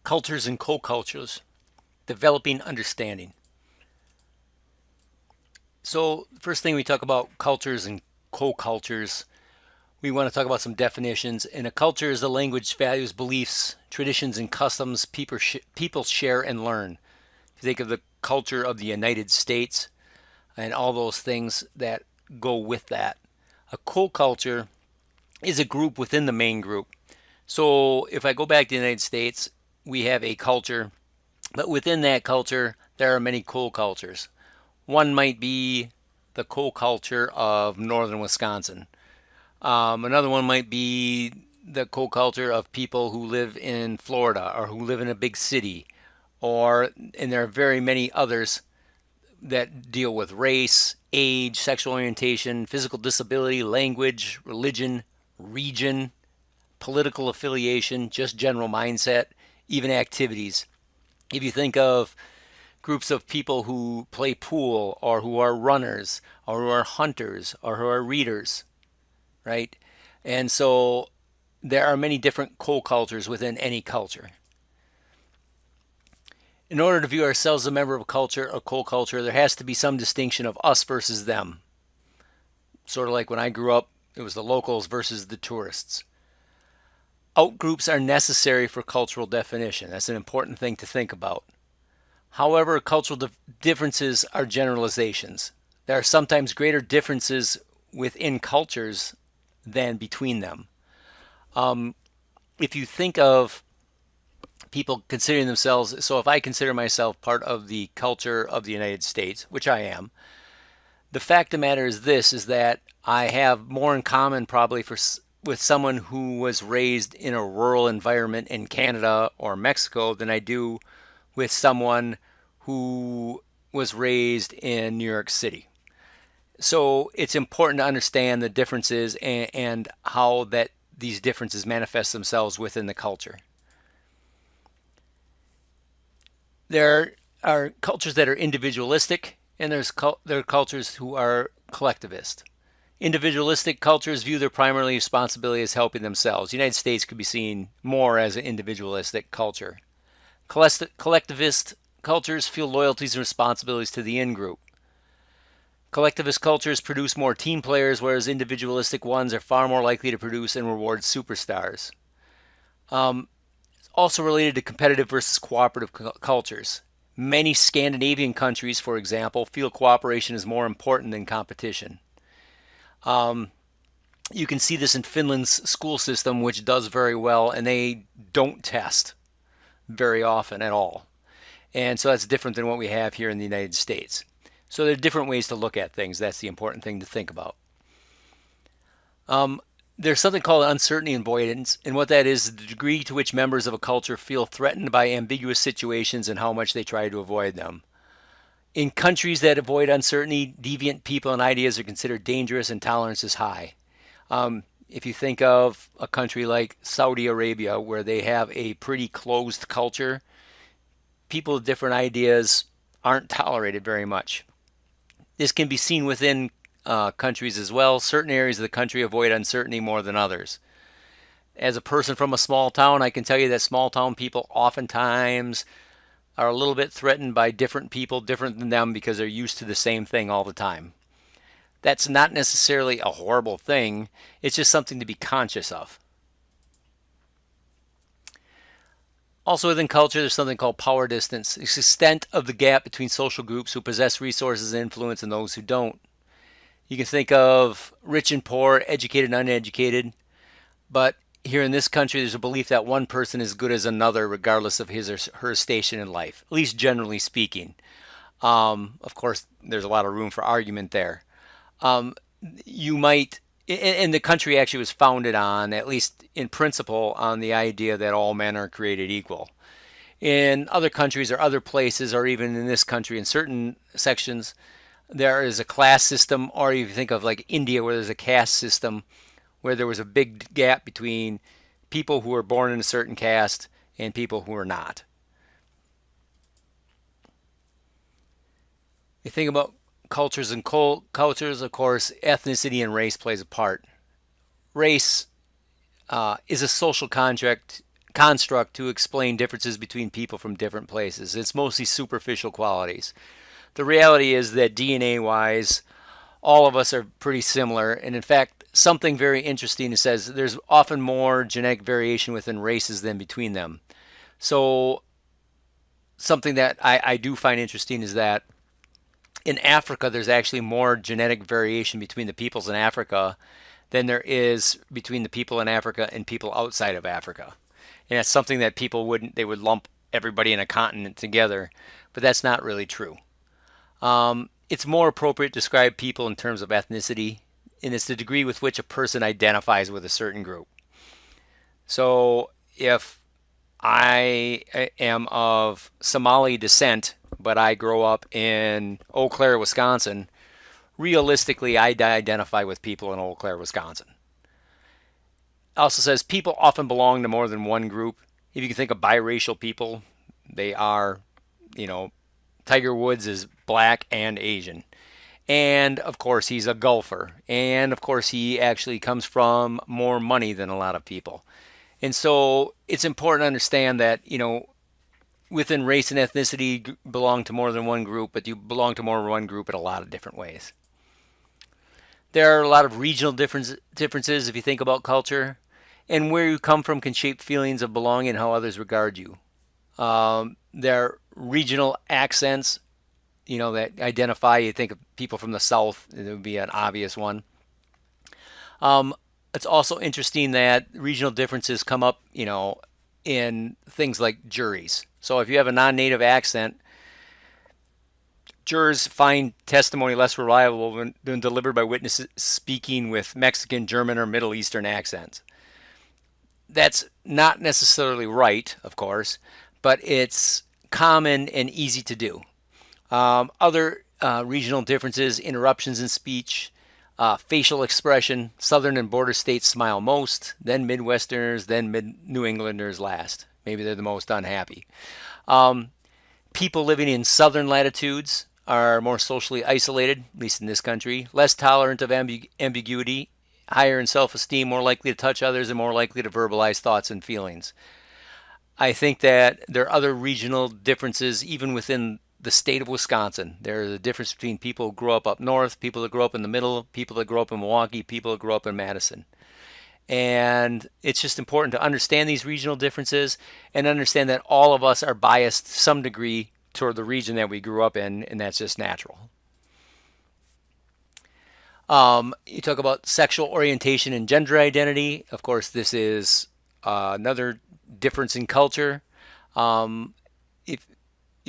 Cultures and co-cultures, developing understanding. So first thing we talk about cultures and co-cultures, we want to talk about some definitions. And a culture is a language, values, beliefs, traditions, and customs people share and learn. If you think of the culture of the United States and all those things that go with that, a co-culture is a group within the main group. So if I go back to the United States, we have a culture, but within that culture, there are many co-cultures. One might be the co-culture of northern Wisconsin. Another one might be the co-culture of people who live in Florida or who live in a big city, and there are very many others that deal with race, age, sexual orientation, physical disability, language, religion, region, political affiliation, just general mindset, even activities. If you think of groups of people who play pool or who are runners or who are hunters or who are readers, right? And so there are many different co-cultures within any culture. In order to view ourselves as a member of a culture or co-culture, there has to be some distinction of us versus them. Sort of like when I grew up, it was the locals versus the tourists. Outgroups are necessary for cultural definition. That's an important thing to think about. However, cultural differences are generalizations. There are sometimes greater differences within cultures than between them. If you think of people considering themselves, so if I consider myself part of the culture of the United States, which I am, the fact of the matter is this, is that I have more in common probably with someone who was raised in a rural environment in Canada or Mexico than I do with someone who was raised in New York City. So it's important to understand the differences and how that these differences manifest themselves within the culture. There are cultures that are individualistic, and there are cultures who are collectivist. Individualistic cultures view their primary responsibility as helping themselves. The United States could be seen more as an individualistic culture. Collectivist cultures feel loyalties and responsibilities to the in-group. Collectivist cultures produce more team players, whereas individualistic ones are far more likely to produce and reward superstars. Also related to competitive versus cooperative cultures. Many Scandinavian countries, for example, feel cooperation is more important than competition. You can see this in Finland's school system, which does very well, and they don't test very often at all. And so that's different than what we have here in the United States. So there are different ways to look at things. That's the important thing to think about. There's something called uncertainty avoidance, and what that is the degree to which members of a culture feel threatened by ambiguous situations and how much they try to avoid them. In countries that avoid uncertainty, deviant people and ideas are considered dangerous and tolerance is high. If you think of a country like Saudi Arabia, where they have a pretty closed culture, people with different ideas aren't tolerated very much. This can be seen within countries as well. Certain areas of the country avoid uncertainty more than others. As a person from a small town, I can tell you that small town people oftentimes are a little bit threatened by different people, different than them, because they're used to the same thing all the time. That's not necessarily a horrible thing. It's just something to be conscious of. Also within culture, there's something called power distance. It's the extent of the gap between social groups who possess resources and influence and those who don't. You can think of rich and poor, educated and uneducated. But here in this country, there's a belief that one person is good as another, regardless of his or her station in life, at least generally speaking. Of course, there's a lot of room for argument there. You might, and the country actually was founded on, at least in principle, on the idea that all men are created equal. In other countries or other places, or even in this country, in certain sections, there is a class system, or you think of like India, where there's a caste system, where there was a big gap between people who were born in a certain caste and people who were not. You think about cultures and cultures, of course, ethnicity and race plays a part. Race is a social construct to explain differences between people from different places. It's mostly superficial qualities. The reality is that DNA wise, all of us are pretty similar. And in fact, something very interesting is says there's often more genetic variation within races than between them. So something that I do find interesting is that in Africa, there's actually more genetic variation between the peoples in Africa than there is between the people in Africa and people outside of Africa. And that's something that people wouldn't, they would lump everybody in a continent together, but that's not really true. It's more appropriate to describe people in terms of ethnicity, and it's the degree with which a person identifies with a certain group. So if I am of Somali descent, but I grow up in Eau Claire, Wisconsin, realistically, I identify with people in Eau Claire, Wisconsin. It also says people often belong to more than one group. If you can think of biracial people, they are, you know, Tiger Woods is black and Asian. And of course, he's a golfer. And of course, he actually comes from more money than a lot of people. And so it's important to understand that, you know, within race and ethnicity belong to more than one group, but you belong to more than one group in a lot of different ways. There are a lot of regional differences if you think about culture, and where you come from can shape feelings of belonging and how others regard you. There are regional accents, you know, that identify. You think of people from the South, it would be an obvious one. It's also interesting that regional differences come up, you know, in things like juries. So if you have a non-native accent, jurors find testimony less reliable when delivered by witnesses speaking with Mexican, German, or Middle Eastern accents. That's not necessarily right, of course, but it's common and easy to do. Other regional differences, interruptions in speech, facial expression. Southern and border states smile most, then Midwesterners, then New Englanders last. Maybe they're the most unhappy. People living in southern latitudes are more socially isolated, at least in this country, less tolerant of ambiguity, higher in self-esteem, more likely to touch others, and more likely to verbalize thoughts and feelings. I think that there are other regional differences even within the state of Wisconsin. There's a difference between people who grow up north, people that grow up in the middle, people that grow up in Milwaukee, people that grow up in Madison. And it's just important to understand these regional differences and understand that all of us are biased to some degree toward the region that we grew up in, and that's just natural. You talk about sexual orientation and gender identity. Of course, this is another difference in culture. If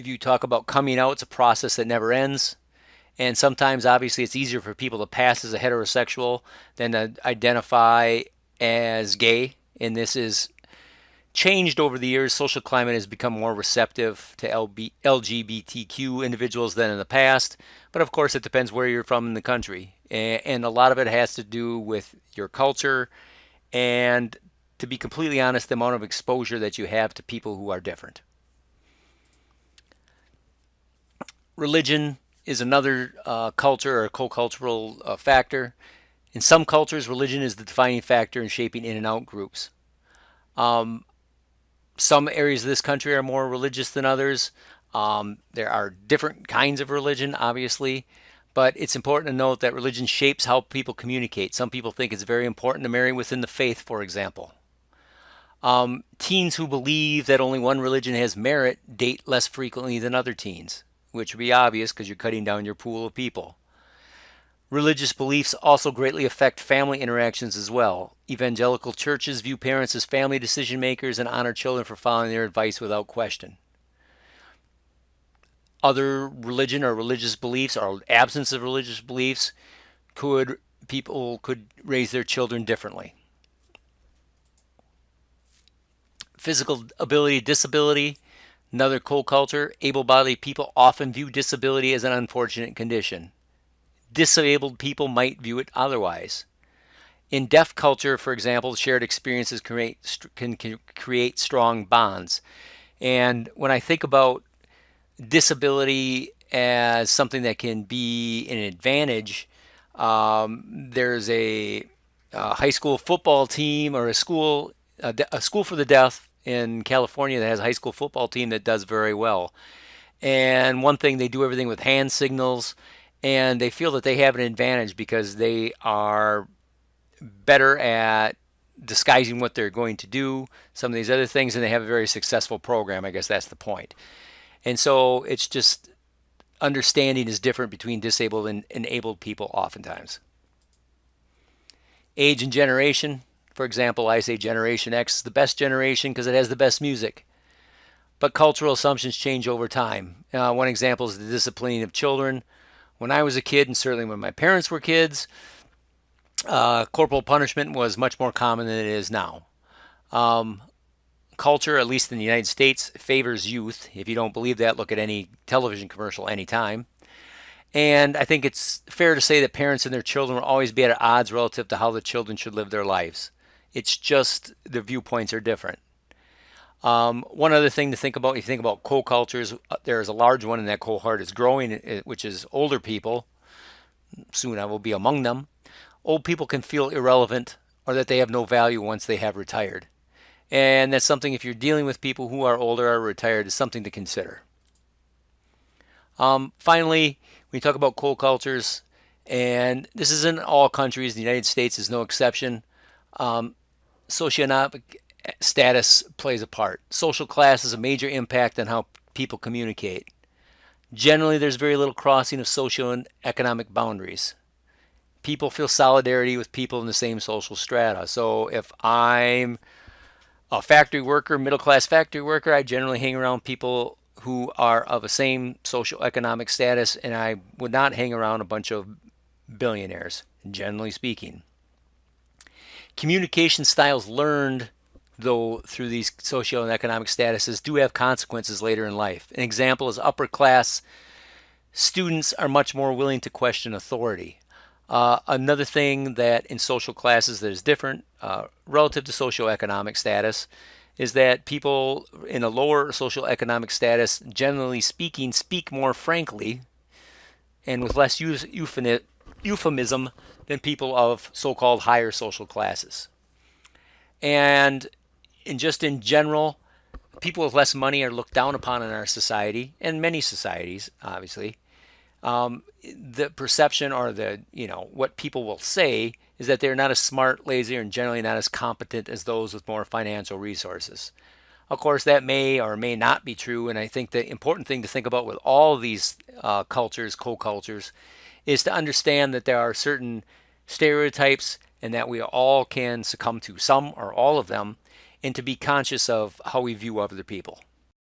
you talk about coming out, it's a process that never ends. And sometimes, obviously, it's easier for people to pass as a heterosexual than to identify as gay. And this is changed over the years. Social climate has become more receptive to LGBTQ individuals than in the past. But of course, it depends where you're from in the country. And a lot of it has to do with your culture and, to be completely honest, the amount of exposure that you have to people who are different. Religion is another culture or co-cultural factor. In some cultures, religion is the defining factor in shaping in and out groups. Some areas of this country are more religious than others. There are different kinds of religion, obviously, but it's important to note that religion shapes how people communicate. Some people think it's very important to marry within the faith, for example. Teens who believe that only one religion has merit date less frequently than other teens, which would be obvious because you're cutting down your pool of people. Religious beliefs also greatly affect family interactions as well. Evangelical churches view parents as family decision makers and honor children for following their advice without question. Other religion or religious beliefs or absence of religious beliefs people could raise their children differently. Physical ability, disability, another co-culture. Able-bodied people often view disability as an unfortunate condition. Disabled people might view it otherwise. In deaf culture, for example, shared experiences can create strong bonds. And when I think about disability as something that can be an advantage, there's a high school football team or a school for the deaf in California that has a high school football team that does very well. And one thing, they do everything with hand signals, and they feel that they have an advantage because they are better at disguising what they're going to do, some of these other things, and they have a very successful program. I guess that's the point. And so it's just understanding is different between disabled and enabled people oftentimes. Age and generation. For example, I say Generation X is the best generation because it has the best music. But cultural assumptions change over time. One example is the disciplining of children. When I was a kid, and certainly when my parents were kids, corporal punishment was much more common than it is now. Culture, at least in the United States, favors youth. If you don't believe that, look at any television commercial anytime. And I think it's fair to say that parents and their children will always be at odds relative to how the children should live their lives. It's just the viewpoints are different. One other thing to think about, if you think about co-cultures, there's a large one in that cohort is growing, which is older people. Soon I will be among them. Old people can feel irrelevant or that they have no value once they have retired. And that's something, if you're dealing with people who are older or retired, is something to consider. Finally, when you talk about co-cultures, and this is in all countries, the United States is no exception, socioeconomic status plays a part. Social class has a major impact on how people communicate. Generally, there's very little crossing of socioeconomic boundaries. People feel solidarity with people in the same social strata. So if I'm a factory worker, middle-class factory worker, I generally hang around people who are of the same social economic status, and I would not hang around a bunch of billionaires, generally speaking. Communication styles learned, though, through these social and economic statuses do have consequences later in life. An example is upper class students are much more willing to question authority. Another thing that in social classes that is different relative to socioeconomic status is that people in a lower socioeconomic status, generally speaking, speak more frankly and with less euphemism than people of so-called higher social classes. And just in general, people with less money are looked down upon in our society, and many societies, obviously. The perception or what people will say is that they're not as smart, lazy, and generally not as competent as those with more financial resources. Of course, that may or may not be true, and I think the important thing to think about with all of these cultures, co-cultures, is to understand that there are certain stereotypes and that we all can succumb to some or all of them, and to be conscious of how we view other people.